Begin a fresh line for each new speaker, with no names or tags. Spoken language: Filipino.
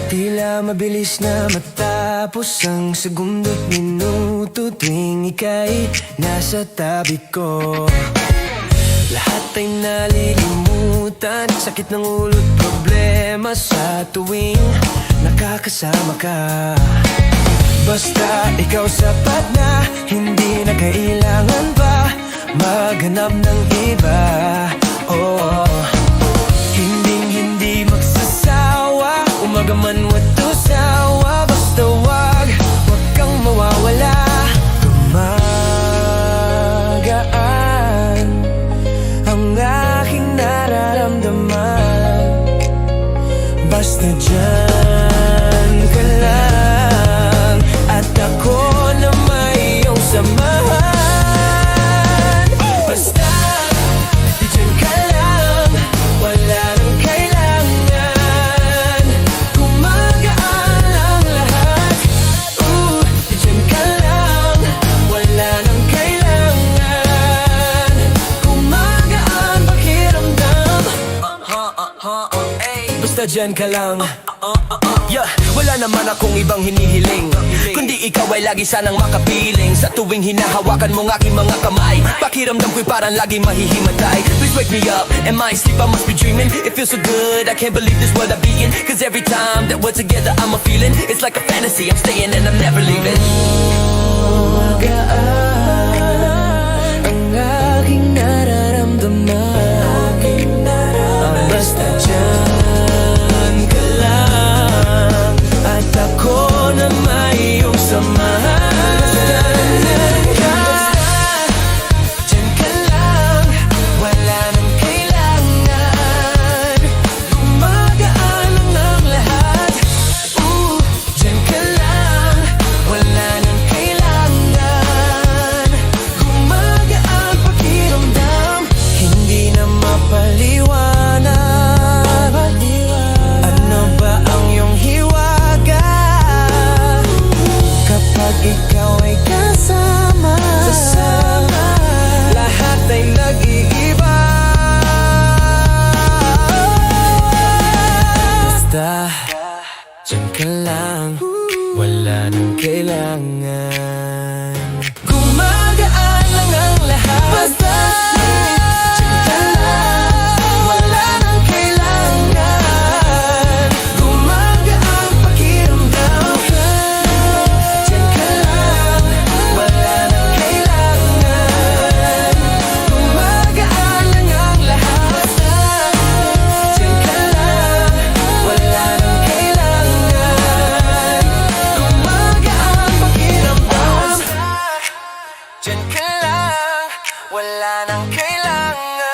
Tila mabilis na matapos ang segundo't minuto tuwing ika'y nasa tabi ko. Lahat ay nalilimutan, sakit ng ulo't problema sa tuwing nakakasama ka. Basta ikaw sapat na, hindi na kailangan pa maghanap ng iba. Oh, hindi magsasawa, umaga man wato sawa. Basta wag kang mawawala. Gumagaan ang aking nararamdaman. Basta dyan ka lang at ako na may iyong samahan. Basta dyan ka lang, wala nang kailangan. Gumagaan ang lahat. Dyan ka lang, wala nang kailangan. Gumagaan pakiramdam. Basta dyan ka lang. Yeah, wala naman akong ibang hinihiling, kundi ikaw ay lagi sanang makapiling. Sa tuwing hinahawakan mong aking mga kamay, pakiramdam ko'y parang lagi mahihimatay. Please wake me up, in my sleep I must be dreaming. It feels so good, I can't believe this world I be in. Cause every time that we're together I'm a feeling, it's like a fantasy, I'm staying and I'm never leaving. Magaan ang aking nararamdaman. Basta dyan ka lang at ako na may iyong samahan. Dyan ka lang, wala nang kailangan. Gumagaan lang ang lahat. Dyan ka lang, wala nang kailangan. Gumagaan pakiramdam, hindi na mapaliwanag. Ano ba ang iyong hiwaga kapag ikaw ay kasama? Lahat ay nag-iiba. Basta dyan ka lang, wala nang kailangan. Gumagaan lang ang lahat. Basta dyan ka lang, wala nang kailangan. Gumagaan pakiramdam. Dyan ka lang, wala nang kailangan. Gumagaan lang ang lahat. Dyan ka lang, wala nang kailangan. Gumagaan pakiramdam. Dyan ka lang, wala nang kailangan.